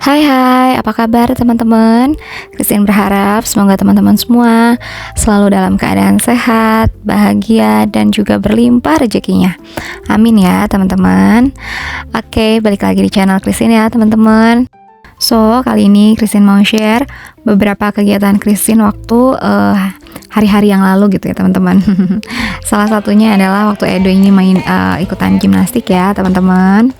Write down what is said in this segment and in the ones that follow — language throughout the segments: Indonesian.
Hai hai, apa kabar teman-teman? Christine berharap semoga teman-teman semua selalu dalam keadaan sehat, bahagia, dan juga berlimpah rezekinya. Amin ya teman-teman. Oke, balik lagi di channel Christine ya teman-teman. So, kali ini Christine mau share beberapa kegiatan Christine waktu hari-hari yang lalu gitu ya teman-teman. Salah satunya adalah waktu Edo ini main ikutan gimnastik ya teman-teman.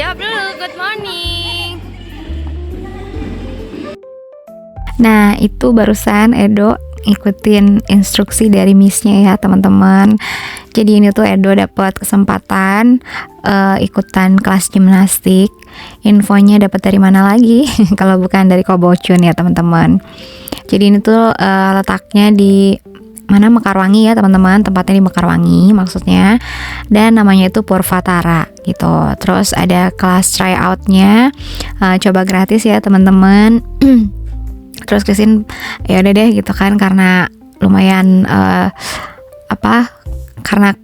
Jawab dulu, good morning. Nah, itu barusan Edo ikutin instruksi dari Miss-nya ya teman-teman. Jadi ini tuh Edo dapat kesempatan ikutan kelas gimnastik. Infonya dapat dari mana lagi? Kalau bukan dari Kobocun ya teman-teman. Jadi ini tuh letaknya di mana, Mekarwangi ya teman-teman, tempatnya di Mekarwangi maksudnya, dan namanya itu Purvatara gitu. Terus ada kelas tryoutnya, coba gratis ya teman-teman. Terus Christine ya udah deh gitu kan, karena lumayan karena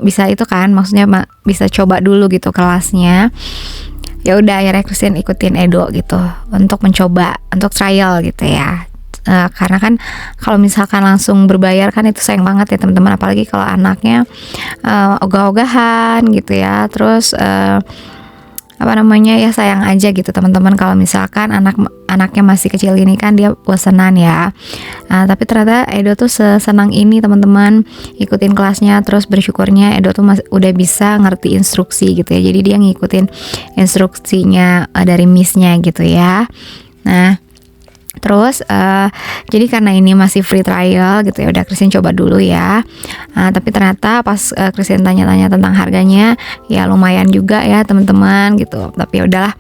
bisa itu kan, maksudnya bisa coba dulu gitu kelasnya. Ya udah akhirnya Christine ikutin Edo gitu untuk mencoba, untuk trial gitu ya. Karena kan kalau misalkan langsung berbayar kan itu sayang banget ya teman-teman, apalagi kalau anaknya ogah-ogahan gitu ya. Terus ya sayang aja gitu teman-teman kalau misalkan anaknya masih kecil gini kan, dia bosenan ya. Tapi ternyata Edo tuh sesenang ini teman-teman ikutin kelasnya. Terus bersyukurnya Edo tuh udah bisa ngerti instruksi gitu ya, jadi dia ngikutin instruksinya dari Miss-nya gitu ya. Nah terus jadi karena ini masih free trial gitu ya, udah Christine coba dulu ya. Tapi ternyata pas Christine tanya-tanya tentang harganya, ya lumayan juga ya teman-teman gitu. Tapi ya udahlah,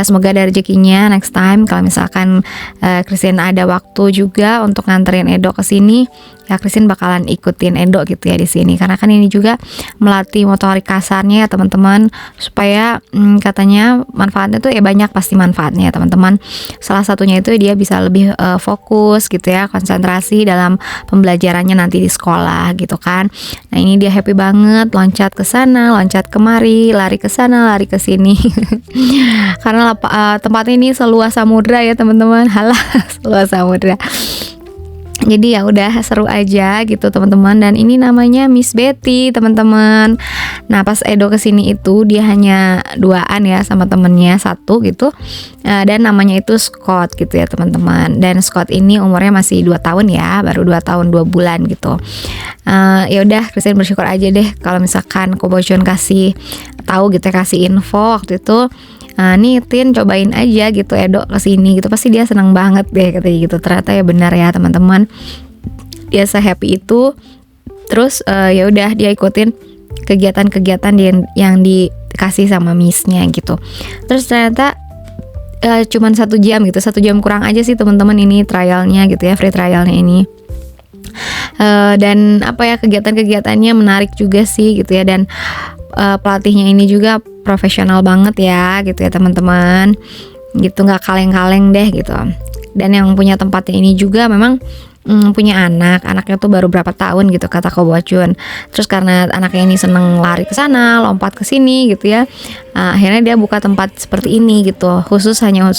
semoga ada rezekinya next time kalau misalkan Christine ada waktu juga untuk nganterin Edo ke sini, ya Christine bakalan ikutin Edo gitu ya di sini, karena kan ini juga melatih motorik kasarnya ya teman-teman, supaya katanya manfaatnya tuh ya banyak, pasti manfaatnya ya teman-teman. Salah satunya itu dia bisa lebih fokus gitu ya, konsentrasi dalam pembelajarannya nanti di sekolah gitu kan. Nah ini dia happy banget, loncat ke sana, loncat kemari, lari ke sana, lari ke sini. Karena tempatnya ini seluas samudra ya teman-teman. Halah, seluas samudra. Jadi ya udah seru aja gitu teman-teman. Dan ini namanya Miss Betty teman-teman. Nah pas Edo kesini itu dia hanya duaan ya sama temennya satu gitu, dan namanya itu Scott gitu ya teman-teman. Dan Scott ini umurnya masih 2 tahun ya, baru 2 tahun 2 bulan gitu. Ya udah Christine bersyukur aja deh kalau misalkan Kobocun kasih tahu gitu ya, kasih info waktu itu. Nih Tin, cobain aja gitu Edo kesini gitu, pasti dia senang banget deh katanya gitu. Ternyata ya benar ya teman-teman, dia se-happy itu. Terus ya udah dia ikutin kegiatan-kegiatan yang dikasih sama Miss-nya gitu. Terus ternyata cuman 1 jam gitu, 1 jam kurang aja sih teman-teman ini trialnya gitu ya, free trialnya ini. Dan kegiatan-kegiatannya menarik juga sih gitu ya. Dan pelatihnya ini juga profesional banget ya gitu ya teman-teman, gitu, nggak kaleng-kaleng deh gitu. Dan yang punya tempatnya ini juga memang punya anaknya tuh baru berapa tahun gitu kata Kobocun. Terus karena anaknya ini seneng lari ke sana, lompat ke sini gitu ya, akhirnya dia buka tempat seperti ini gitu, khusus hanya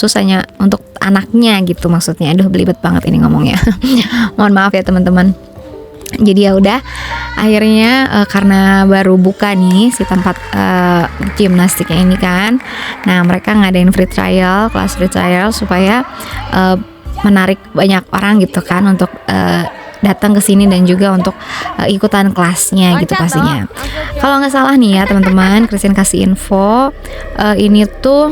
untuk anaknya gitu maksudnya. Aduh belibet banget ini ngomongnya. Mohon maaf ya teman-teman. Jadi ya udah akhirnya karena baru buka nih si tempat gimnastiknya ini kan. Nah mereka ngadain free trial, kelas free trial supaya menarik banyak orang gitu kan untuk datang ke sini dan juga untuk ikutan kelasnya gitu pastinya. Kalau nggak salah nih ya teman-teman, Christine kasih info ini tuh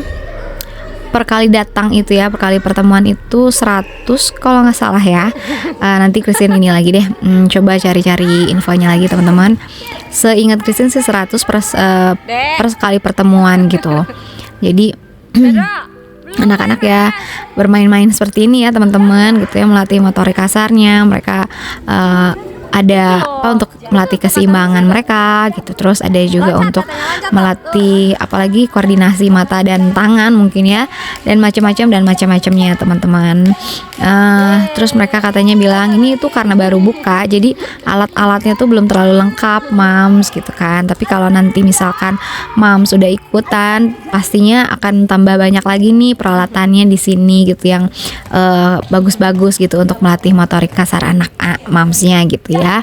per kali datang itu ya, per kali pertemuan itu 100 kalau nggak salah ya. Nanti Christine ini lagi deh, coba cari-cari infonya lagi teman-teman. Seingat Christine sih 100 per kali pertemuan gitu. Jadi anak-anak ya bermain-main seperti ini ya teman-teman gitu ya, melatih motorik kasarnya mereka, ada apa untuk melatih keseimbangan mereka gitu. Terus ada juga untuk melatih apalagi koordinasi mata dan tangan mungkin ya, dan macam-macamnya teman-teman. Terus mereka katanya bilang ini tuh karena baru buka jadi alat-alatnya tuh belum terlalu lengkap Mams gitu kan. Tapi kalau nanti misalkan Mams sudah ikutan pastinya akan tambah banyak lagi nih peralatannya di sini gitu yang bagus-bagus gitu untuk melatih motorik kasar anak Mamsnya gitu ya.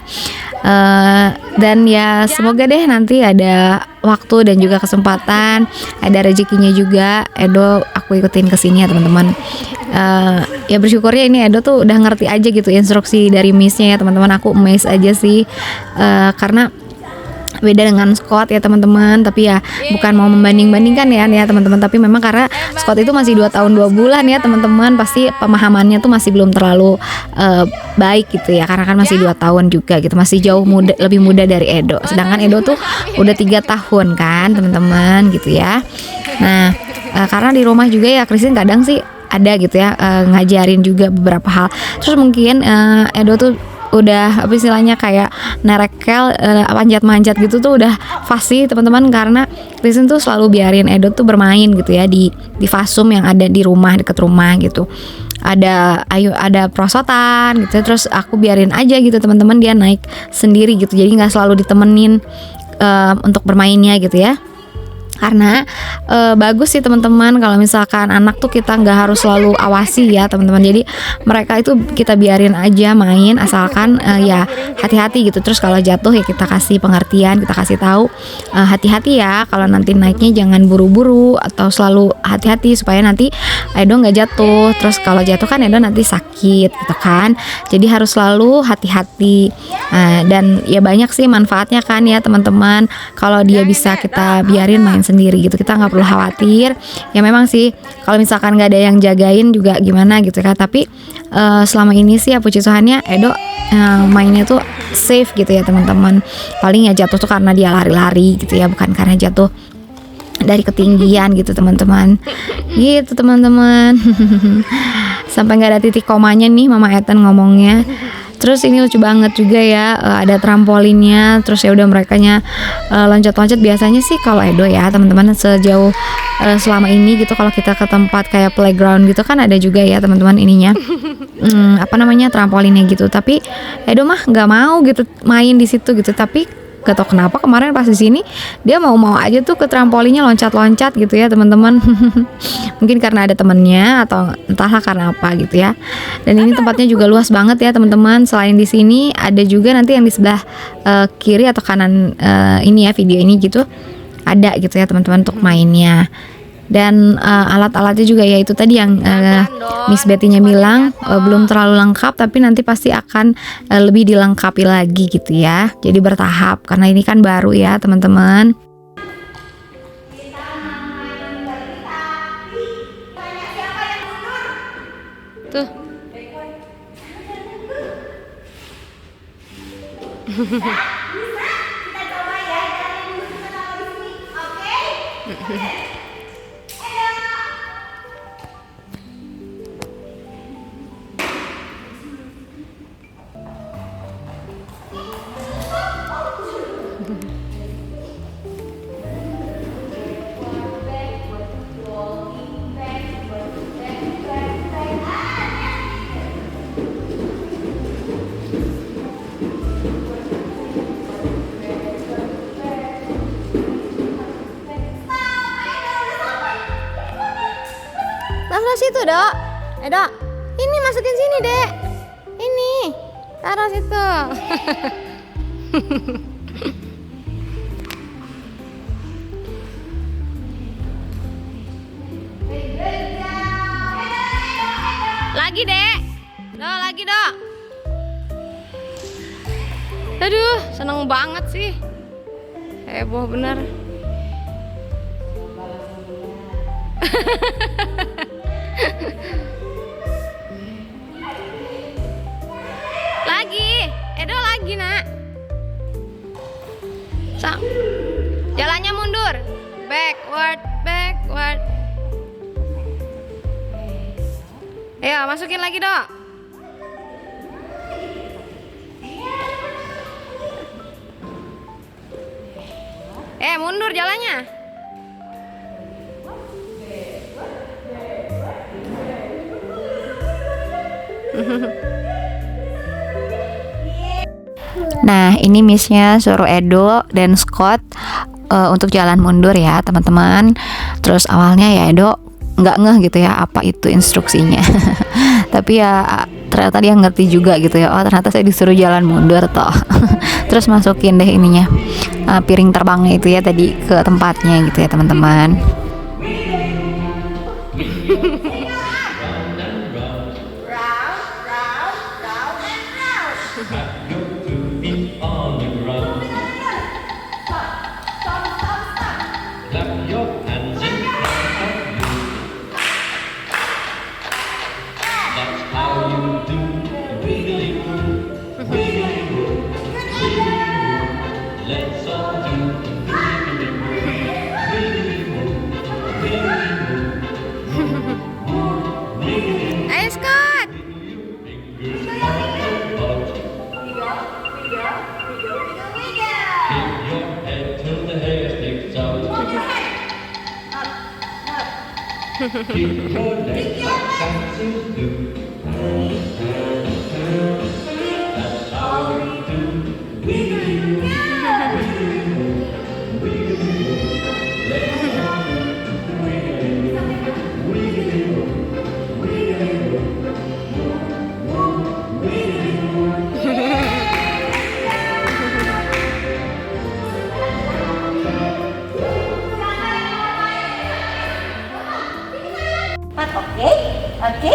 Dan ya semoga deh nanti ada waktu dan juga kesempatan, ada rezekinya juga Edo aku ikutin kesini ya teman-teman. Ya bersyukurnya ini Edo tuh udah ngerti aja gitu instruksi dari Missnya ya teman-teman. Aku amazed aja sih, karena beda dengan Scott ya teman-teman. Tapi ya bukan mau membanding-bandingkan ya teman-teman, tapi memang karena Scott itu masih 2 tahun 2 bulan ya teman-teman, pasti pemahamannya tuh masih belum terlalu baik gitu ya, karena kan masih 2 tahun juga gitu, masih jauh lebih muda dari Edo. Sedangkan Edo tuh udah 3 tahun kan teman-teman gitu ya. Nah karena di rumah juga ya Christine kadang sih ada gitu ya, ngajarin juga beberapa hal. Terus mungkin Edo tuh udah apa istilahnya kayak nerekel, manjat-manjat gitu tuh udah fasih teman-teman, karena Christine tuh selalu biarin Edo tuh bermain gitu ya di fasum yang ada di rumah, deket rumah gitu. Ada perosotan gitu, terus aku biarin aja gitu teman-teman, dia naik sendiri gitu, jadi nggak selalu ditemenin untuk bermainnya gitu ya. Karena bagus sih teman-teman kalau misalkan anak tuh kita nggak harus selalu awasi ya teman-teman. Jadi mereka itu kita biarin aja main, asalkan ya hati-hati gitu. Terus kalau jatuh ya kita kasih pengertian, kita kasih tahu hati-hati ya, kalau nanti naiknya jangan buru-buru atau selalu hati-hati supaya nanti Edo nggak jatuh. Terus kalau jatuh kan Edo nanti sakit gitu kan. Jadi harus selalu hati-hati. Dan ya banyak sih manfaatnya kan ya teman-teman, kalau dia bisa kita biarin main sendiri gitu, kita nggak perlu khawatir. Ya memang sih kalau misalkan nggak ada yang jagain juga gimana gitu kan, tapi selama ini sih ya puji Tuhannya Edo mainnya tuh safe gitu ya teman-teman. Paling ya jatuh tuh karena dia lari-lari gitu ya, bukan karena jatuh dari ketinggian gitu teman-teman. Gitu teman-teman. Sampai nggak ada titik komanya nih Mama Ethan ngomongnya. Terus ini lucu banget juga ya, ada trampolinnya. Terus ya udah merekanya loncat-loncat. Biasanya sih kalau Edo ya teman-teman sejauh selama ini gitu, kalau kita ke tempat kayak playground gitu kan ada juga ya teman-teman ininya apa namanya trampolinnya gitu. Tapi Edo mah nggak mau gitu main di situ gitu. Tapi gak tau kenapa kemarin pas di sini dia mau aja tuh ke trampolinnya loncat-loncat gitu ya teman-teman. Mungkin karena ada temennya atau entahlah karena apa gitu ya. Dan ini tempatnya juga luas banget ya teman-teman. Selain di sini ada juga nanti yang di sebelah kiri atau kanan ini ya video ini gitu, ada gitu ya teman-teman untuk mainnya. Dan alat-alatnya juga ya itu tadi yang Miss Betty-nya bilang belum terlalu lengkap, tapi nanti pasti akan lebih dilengkapi lagi gitu ya. Jadi bertahap karena ini kan baru ya teman-teman. Tuh. Taruh situ, Dok. Dok. Ini masukin sini, Dek. Ini. Taruh situ. Lagi, Dek. Dok, lagi, Dok. Aduh, seneng banget sih. Heboh bener. Lagi, Edo lagi nak. Jalannya mundur, backward, backward. Ayo masukin lagi dok. Mundur jalannya. Nah, ini missnya suruh Edo dan Scott untuk jalan mundur ya teman-teman. Terus awalnya ya Edo nggak ngeh gitu ya apa itu instruksinya. Tapi ya ternyata dia ngerti juga gitu ya. Oh ternyata saya disuruh jalan mundur toh. Terus masukin deh ininya piring terbangnya itu ya tadi ke tempatnya gitu ya teman-teman. Ayo Scott. Oke,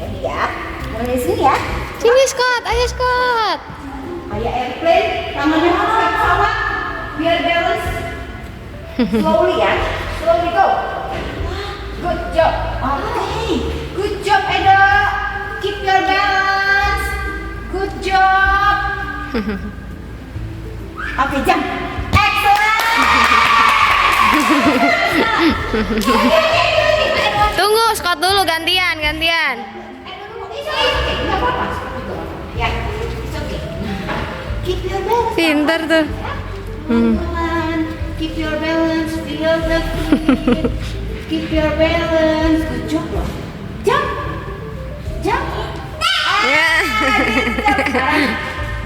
jadi ya, mulai dari sini ya. Sini Scott, ayo Scott. Kayak airplane, tangannya harus ke pesawat, biar balance. Slowly ya, slowly go. Good job. Oke, good job Edo. Keep your balance. Good job. Oke, jump. Excellent. Tunggu Scott dulu gantian. Ya, it's okay. Keep your balance. Pinter tuh. Keep your balance. Feel the feet. Keep your balance. Good job loh. Jump. Jump. Ya. Sekarang.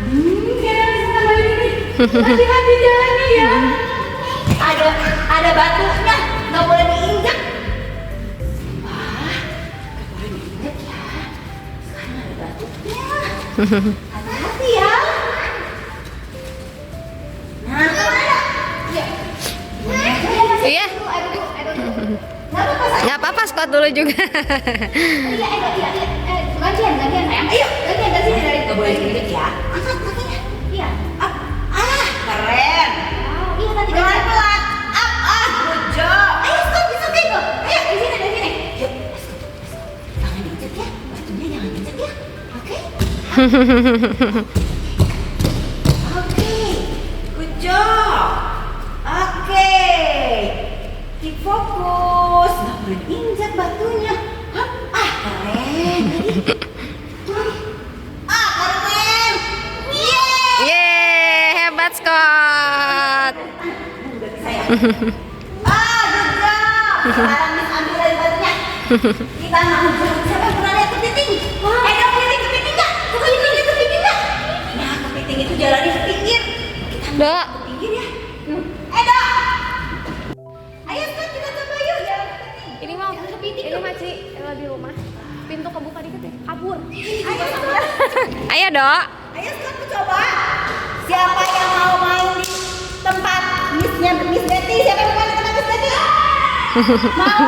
Kita bisa tambahin ini. Hati-hati jalannya ya. Ada batunya. Nggak boleh diinjak. Hati-hati ya. Nah, ya. Iya. Nggak apa-apa Scott dulu juga. Iya. Gantian sayang. Ayo, gantian dari sini dari. Gak boleh diinjek ya. Angkat kakinya. Iya. Up. Keren. Iya tadi pelan-pelan. Up. Good job. Ayo Scott, bisa kayak ayo di sini. Yuk. Jangan diinjek ya. Batunya jangan diinjek ya. Oke. Oke, good job. Oke, keep fokus. Nggak boleh injak batunya. Keren. Keren. Yeay, hebat Scott. Udah bisa ya. Good job. Sekarang Miss ambil dari batunya. Kita maju. Siapa yang pernah lihat kepiting? Ada kepiting nggak? Coba lihat kepiting nggak? Nah, kepiting itu jalannya ke pinggir. Dok. Pinggir ya. Edo. Ayo Scott, kita coba yuk jalan kepiting. Ini mau Ci, Ella di rumah. Pintu kebuka dikit ya, kabur. Ayo Scott. Ayo Dok. Ayo Scott, coba. Siapa yang mau main di tempat Miss Betty? Siapa yang mau main di tempat Miss Betty? Mau.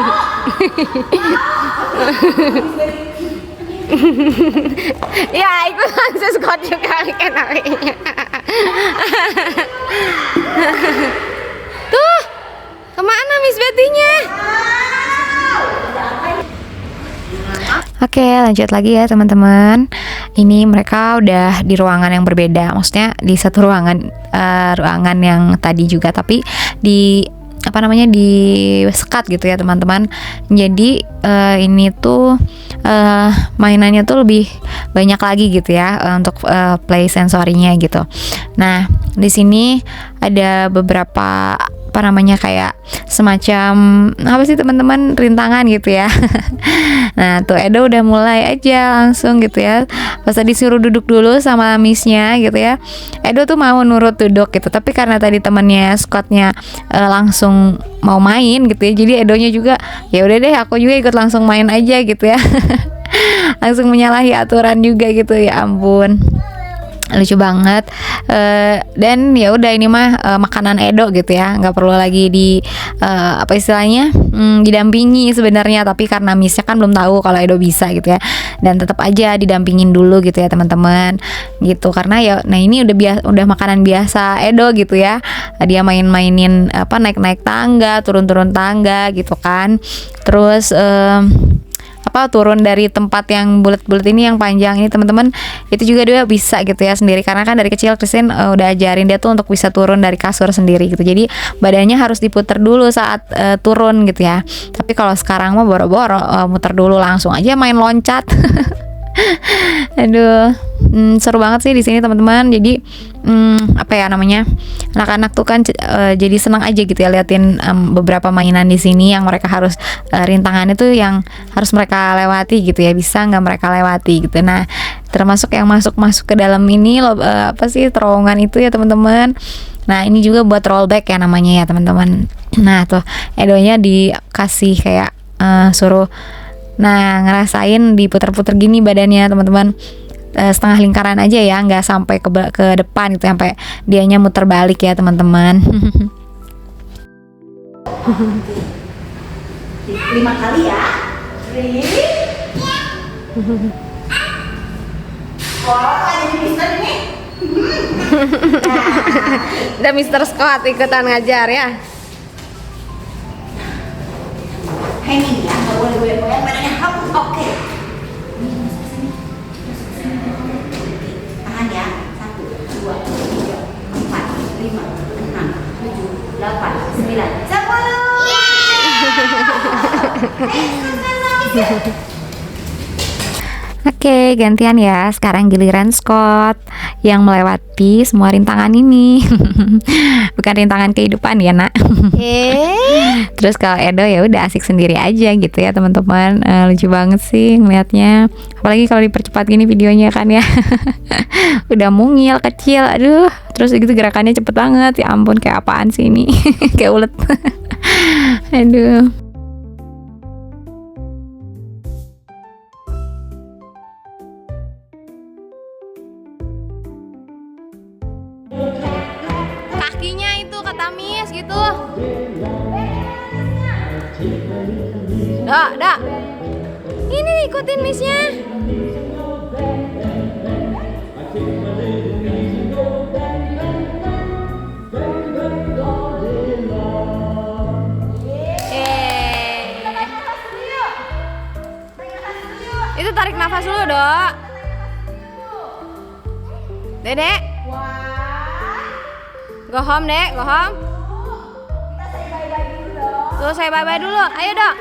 Ya ikutan si Scott juga kan namanya. Tuh, kemana Miss Betty-nya? Oke, lanjut lagi ya teman-teman. Ini mereka udah di ruangan yang berbeda. Maksudnya di satu ruangan yang tadi juga, tapi di di sekat gitu ya teman-teman. Jadi ini tuh mainannya tuh lebih banyak lagi gitu ya untuk play sensorinya gitu. Nah, di sini ada beberapa kayak semacam apa sih teman-teman, rintangan gitu ya. Nah tuh Edo udah mulai aja langsung gitu ya, pas tadi disuruh duduk dulu sama missnya gitu ya, Edo tuh mau nurut duduk gitu, tapi karena tadi temennya Scottnya langsung mau main gitu ya, jadi Edonya juga ya udah deh aku juga ikut langsung main aja gitu ya. Langsung menyalahi aturan juga gitu, ya ampun. Lucu banget. Dan ya udah, ini mah makanan Edo gitu ya, nggak perlu lagi didampingi sebenarnya, tapi karena missnya kan belum tahu kalau Edo bisa gitu ya, dan tetap aja didampingin dulu gitu ya teman-teman gitu, karena ya ini udah makanan biasa Edo gitu ya, dia mainin naik-naik tangga, turun-turun tangga gitu kan, terus turun dari tempat yang bulat-bulat ini, yang panjang ini teman-teman, itu juga dia bisa gitu ya sendiri, karena kan dari kecil Christine udah ajarin dia tuh untuk bisa turun dari kasur sendiri gitu, jadi badannya harus diputer dulu saat turun gitu ya. Tapi kalau sekarang mah boro-boro muter dulu, langsung aja main loncat. Aduh, seru banget sih di sini teman-teman. Jadi anak-anak tuh kan jadi senang aja gitu ya liatin beberapa mainan di sini yang mereka harus rintangan itu yang harus mereka lewati gitu ya, bisa nggak mereka lewati gitu. Nah, termasuk yang masuk ke dalam ini terowongan itu ya teman-teman. Nah, ini juga buat rollback ya namanya ya teman-teman. Nah tuh Edonya dikasih kayak suruh ngerasain diputer-puter gini badannya teman-teman, setengah lingkaran aja ya, nggak sampai ke depan gitu, sampai dianya muter balik ya teman-teman. 5 kali ya. Wow, ada Mister ini. Udah Mr. Scott ikutan ngajar ya. Hanging ya, nggak boleh goyang-goyang, badannya hapus. Oke. Tahan ya. 1, 2, 3, 4, 5, 6, 7, 8, 9, 10. Oke, gantian ya. Sekarang giliran Scott yang melewati semua rintangan ini. Bukan rintangan kehidupan ya, Nak. Terus kalau Edo ya udah asik sendiri aja gitu ya, teman-teman. Lucu banget sih ngeliatnya. Apalagi kalau dipercepat gini videonya kan ya. Udah mungil, kecil. Aduh, terus gitu gerakannya cepet banget. Ya ampun, kayak apaan sih ini? Kayak ulet. Aduh. Kakinya itu kata Miss gitu. Dak. Ini ikutin Missnya. Itu tarik nafas dulu, Dok. Dedek. Go home, Dek, go home. Tuh, saya bye-bye dulu. Ayo, Dok.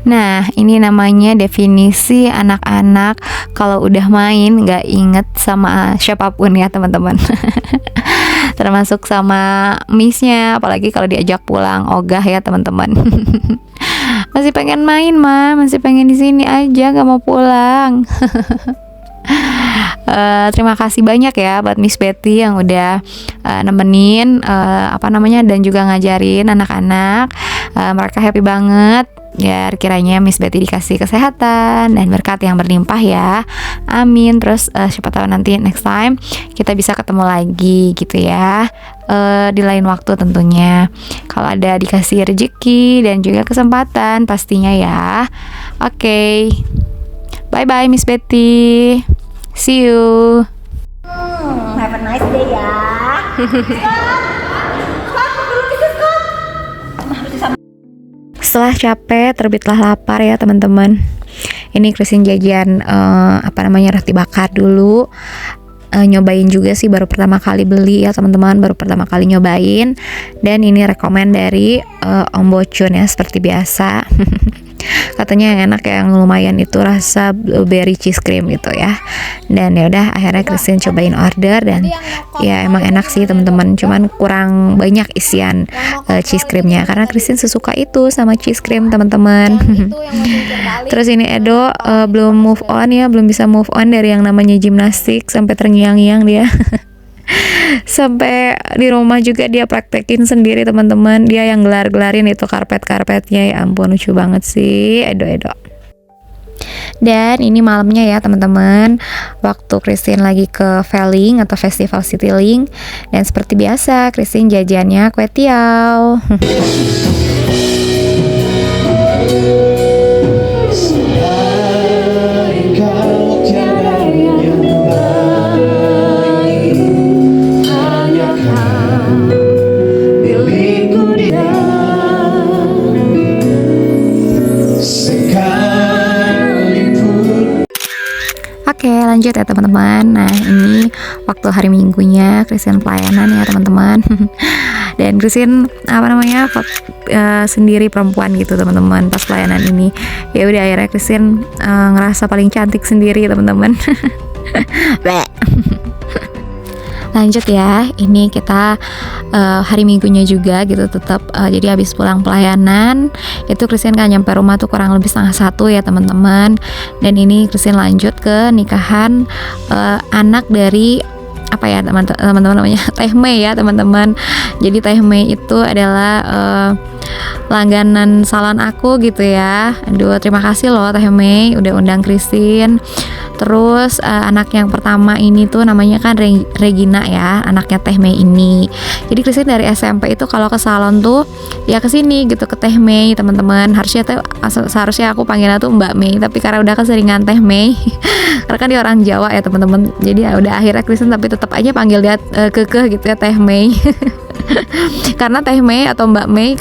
Nah, ini namanya definisi anak-anak kalau udah main nggak inget sama siapapun ya teman-teman. Termasuk sama missnya, apalagi kalau diajak pulang ogah ya teman-teman. Masih pengen main mah, masih pengen di sini aja, nggak mau pulang. Terima kasih banyak ya buat Miss Betty yang udah nemenin dan juga ngajarin anak-anak. Mereka happy banget. Ya kiranya Miss Betty dikasih kesehatan dan berkat yang berlimpah ya, amin. Terus siapa tahu nanti next time kita bisa ketemu lagi gitu ya, di lain waktu tentunya, kalau ada dikasih rezeki dan juga kesempatan pastinya ya. Oke. Bye bye Miss Betty, see you. Have a nice day ya. Setelah capek terbitlah lapar ya teman-teman. Ini Christine jajan roti bakar dulu. Nyobain juga sih, baru pertama kali beli ya teman-teman, baru pertama kali nyobain. Dan ini rekomen dari Om Bocun ya, seperti biasa. Katanya yang enak, yang lumayan itu rasa blueberry cheese cream gitu ya. Dan ya udah akhirnya Christine cobain order, dan ya emang enak sih teman-teman, cuman kurang banyak isian cheese creamnya karena Christine sesuka itu sama cheese cream teman-teman. Terus ini Edo belum move on ya, belum bisa move on dari yang namanya gimnastik, sampai terngiang-ngiang dia. Sampai di rumah juga dia praktekin sendiri teman-teman, dia yang gelar-gelarin itu karpet-karpetnya. Ya ampun, lucu banget sih Edo. Dan ini malamnya ya teman-teman, waktu Christine lagi ke Veling atau Festival Citylink, dan seperti biasa Christine jajannya kue tiaw. Oke, lanjut ya teman-teman. Nah, ini waktu hari Minggunya Christine pelayanan ya teman-teman. Dan Christine sendiri perempuan gitu teman-teman pas pelayanan ini. Ya udah akhirnya Christine ngerasa paling cantik sendiri teman-teman. Lanjut ya, ini kita hari Minggunya juga gitu tetap. Jadi habis pulang pelayanan itu Christine kan nyampe rumah tuh kurang lebih 12:30 ya teman-teman. Dan ini Christine lanjut ke nikahan anak dari apa ya teman-teman namanya Teh Mei ya teman-teman. Jadi Teh Mei itu adalah langganan salon aku gitu ya. Aduh, terima kasih loh Teh Mei udah undang Christine. Terus anak yang pertama ini tuh namanya kan Regina ya, anaknya Teh Mei ini. Jadi Christine dari SMP itu kalau ke salon tuh ya ke sini gitu, ke Teh Mei teman-teman. Seharusnya aku panggilnya tuh Mbak Mei, tapi karena udah keseringan Teh Mei. Karena kan dia orang Jawa ya teman-teman. Jadi ya udah akhirnya Christine tapi tetap aja panggil dia kekeh gitu ya, Teh Mei. Karena Teh Mei atau Mbak Mei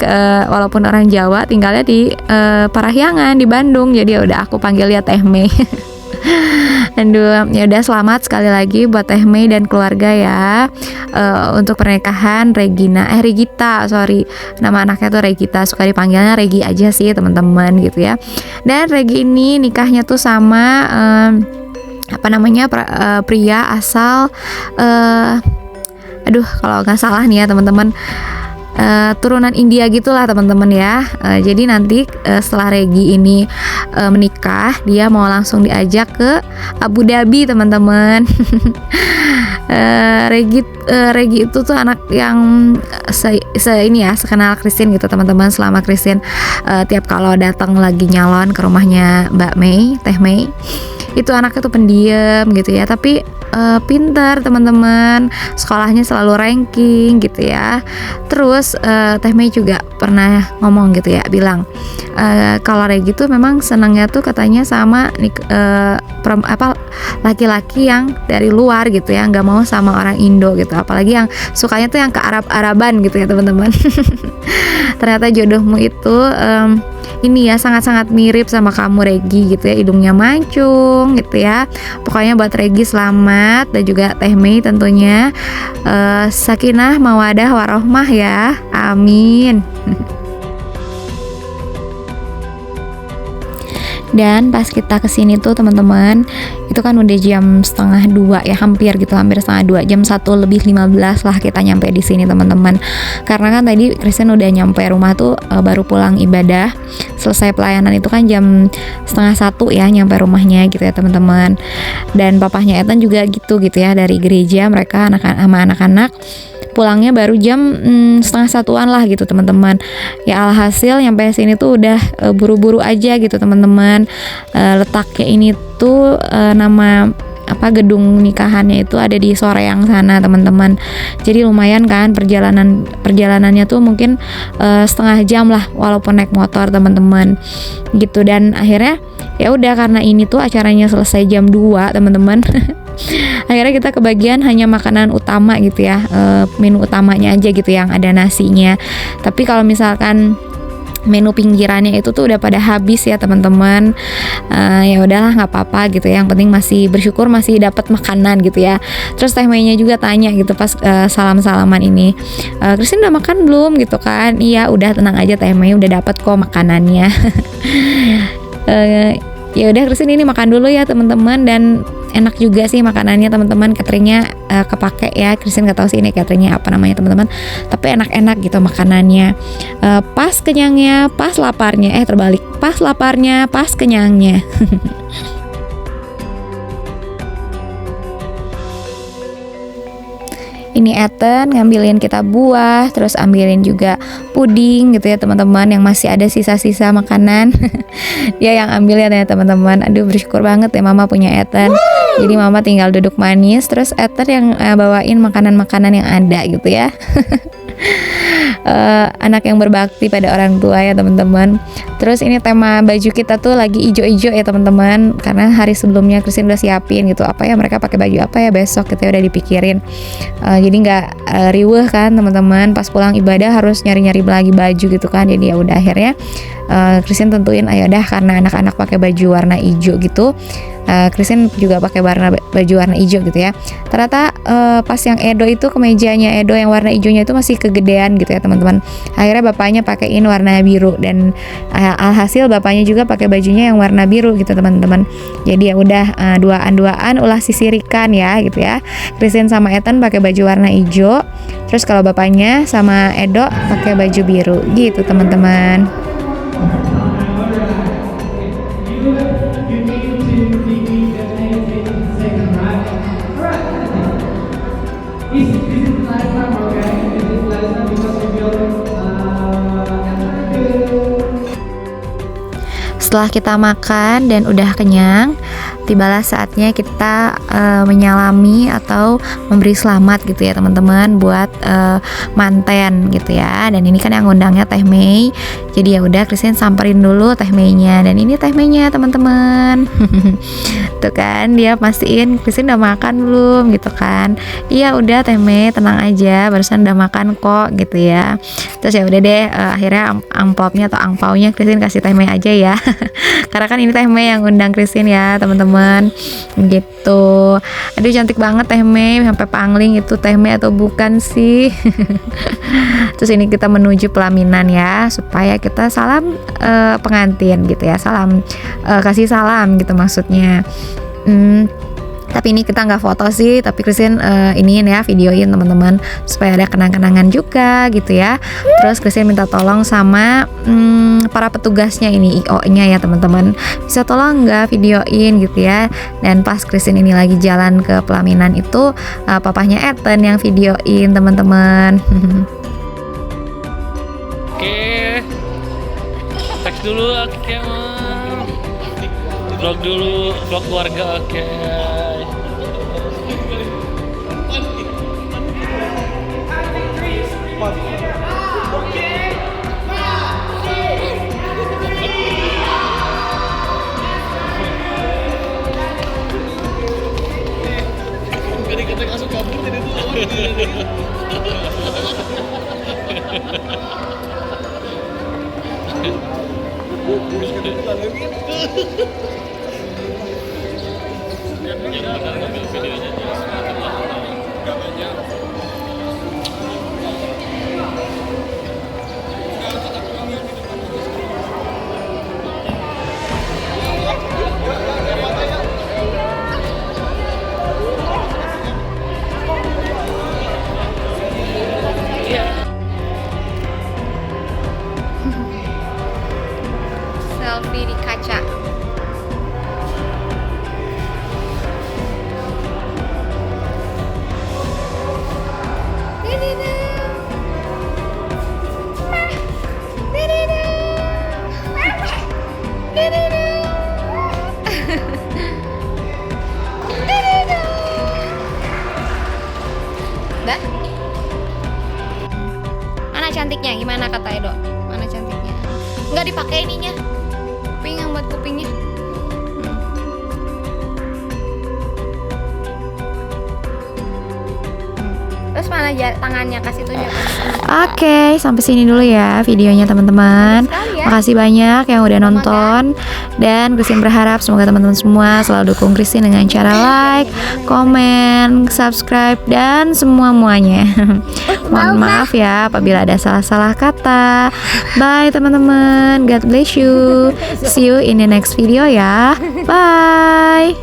walaupun orang Jawa tinggalnya di Parahyangan di Bandung, jadi ya udah aku panggil dia Teh Mei. Aduh, ya udah selamat sekali lagi buat Teh Mei dan keluarga ya untuk pernikahan Regita, nama anaknya tuh Regita, suka dipanggilnya Regi aja sih teman-teman gitu ya. Dan Regi ini nikahnya tuh sama pria asal kalau nggak salah nih ya teman-teman, turunan India gitulah teman-teman ya. Jadi nanti setelah Regi ini menikah, dia mau langsung diajak ke Abu Dhabi teman-teman. Regi itu tuh anak yang sekenal Christine gitu teman-teman. Selama Christine tiap kalau datang lagi nyalon ke rumahnya Mbak Mei, Teh Mei, itu anaknya tuh pendiam gitu ya, tapi pintar teman-teman, sekolahnya selalu ranking gitu ya. Terus Teh Mei juga pernah ngomong gitu ya, bilang kalau Regi tuh memang senangnya tuh katanya sama laki-laki yang dari luar gitu ya, nggak mau sama orang Indo gitu, apalagi yang sukanya tuh yang ke Arab-Araban gitu ya teman-teman. Ternyata jodohmu itu ini ya sangat-sangat mirip sama kamu Regi gitu ya, hidungnya mancung gitu ya. Pokoknya buat Regi selamat, dan juga Teh Mei tentunya sakinah mawadah warohmah ya, amin. Dan pas kita kesini tuh teman-teman, itu kan udah jam 1:30 ya, hampir 1:30, jam 1:15 lah kita nyampe di sini teman-teman. Karena kan tadi Christian udah nyampe rumah tuh baru pulang ibadah, selesai pelayanan itu kan jam 1:30 ya nyampe rumahnya gitu ya teman-teman. Dan papahnya Ethan juga gitu ya, dari gereja mereka sama anak-anak pulangnya baru jam 1:30 lah gitu teman-teman. Ya alhasil nyampe sini tuh udah buru-buru aja gitu teman-teman. Letaknya ini tuh nama gedung nikahannya itu ada di Soreang sana teman-teman. Jadi lumayan kan perjalanannya tuh mungkin setengah jam lah walaupun naik motor teman-teman gitu. Dan akhirnya ya udah, karena ini tuh acaranya selesai jam 2 teman-teman. Akhirnya kita kebagian hanya makanan utama gitu ya, menu utamanya aja gitu yang ada nasinya. Tapi kalau misalkan menu pinggirannya itu tuh udah pada habis ya teman-teman. Ya udahlah nggak apa-apa gitu ya, yang penting masih bersyukur masih dapat makanan gitu ya. Terus Teh Meinya juga tanya gitu pas salam-salaman ini, Christine udah makan belum gitu kan. Iya udah, tenang aja Teh Mei, udah dapat kok makanannya. Ya udah Christine ini makan dulu ya teman-teman, dan enak juga sih makanannya teman-teman, cateringnya kepake ya. Christine nggak tahu sih ini cateringnya apa namanya teman-teman, tapi enak-enak gitu makanannya. Pas kenyangnya, pas laparnya, terbalik, pas laparnya, pas kenyangnya. Ini Ethan ngambilin kita buah, terus ambilin juga puding gitu ya teman-teman, yang masih ada sisa-sisa makanan. Dia yang ambil ya teman-teman. Aduh bersyukur banget ya mama punya Ethan. Jadi mama tinggal duduk manis, terus Ethan yang bawain makanan-makanan yang ada gitu ya. Anak yang berbakti pada orang tua ya teman-teman. Terus ini tema baju kita tuh lagi ijo-ijo ya teman-teman, karena hari sebelumnya Christine udah siapin gitu apa ya mereka pakai baju apa ya besok, kita udah dipikirin. Jadi nggak riweh kan teman-teman, pas pulang ibadah harus nyari-nyari lagi baju gitu kan. Jadi ya udah akhirnya Christine tentuin ayo dah, karena anak-anak pakai baju warna hijau gitu, Christine juga pakai baju warna hijau gitu ya. Ternyata pas yang Edo itu, kemejanya Edo yang warna hijaunya itu masih kegedean gitu ya teman-teman. Akhirnya bapaknya pakaiin warna biru, dan alhasil bapaknya juga pakai bajunya yang warna biru gitu teman-teman. Jadi ya udah duaan ulah sisirikan ya gitu ya. Christine sama Ethan pakai baju warna hijau, terus kalau bapaknya sama Edo pakai baju biru gitu teman-teman. Setelah kita makan dan udah kenyang, tibalah saatnya kita menyalami atau memberi selamat gitu ya teman-teman buat manten gitu ya. Dan ini kan yang ngundangnya Teh Mei. Jadi ya udah Christine samperin dulu Teh Meinya, dan ini Teh Meinya teman-teman. Tuh kan dia pastiin Christine udah makan belum gitu kan. Iya udah Teh Mei, tenang aja barusan udah makan kok gitu ya. Terus ya udah deh akhirnya amplopnya atau angpaunya Christine kasih Teh Mei aja ya. Karena kan ini Teh Mei yang undang Christine ya teman-teman gitu. Aduh cantik banget Teh Mei, sampai pangling itu Teh Mei atau bukan sih. Terus ini kita menuju pelaminan ya, supaya kita salam pengantin gitu ya, salam kasih salam gitu maksudnya. Tapi ini kita nggak foto sih, tapi Christine iniin ya, videoin teman-teman supaya ada kenang-kenangan juga gitu ya. Terus Christine minta tolong sama para petugasnya ini, IO-nya ya teman-teman, bisa tolong nggak videoin gitu ya. Dan pas Christine ini lagi jalan ke pelaminan itu, papahnya Ethan yang videoin teman-teman. Oke, teks dulu oke vlog dulu, vlog keluarga oke. Selfie di kaca. Dah? Mana cantiknya? Gimana kata Edo? Mana cantiknya? Nggak dipakai ininya. Kuping yang buat kupingnya. Terus mana tangannya, kasih tunjuk. Oke, sampai sini dulu ya videonya teman-teman. Sekali ya. Makasih banyak yang udah nonton. Dan Christine berharap semoga teman-teman semua selalu dukung Christine dengan cara like, komen, subscribe, dan semua-muanya. Mohon maaf ya apabila ada salah-salah kata. Bye teman-teman. God bless you. See you in the next video ya. Bye.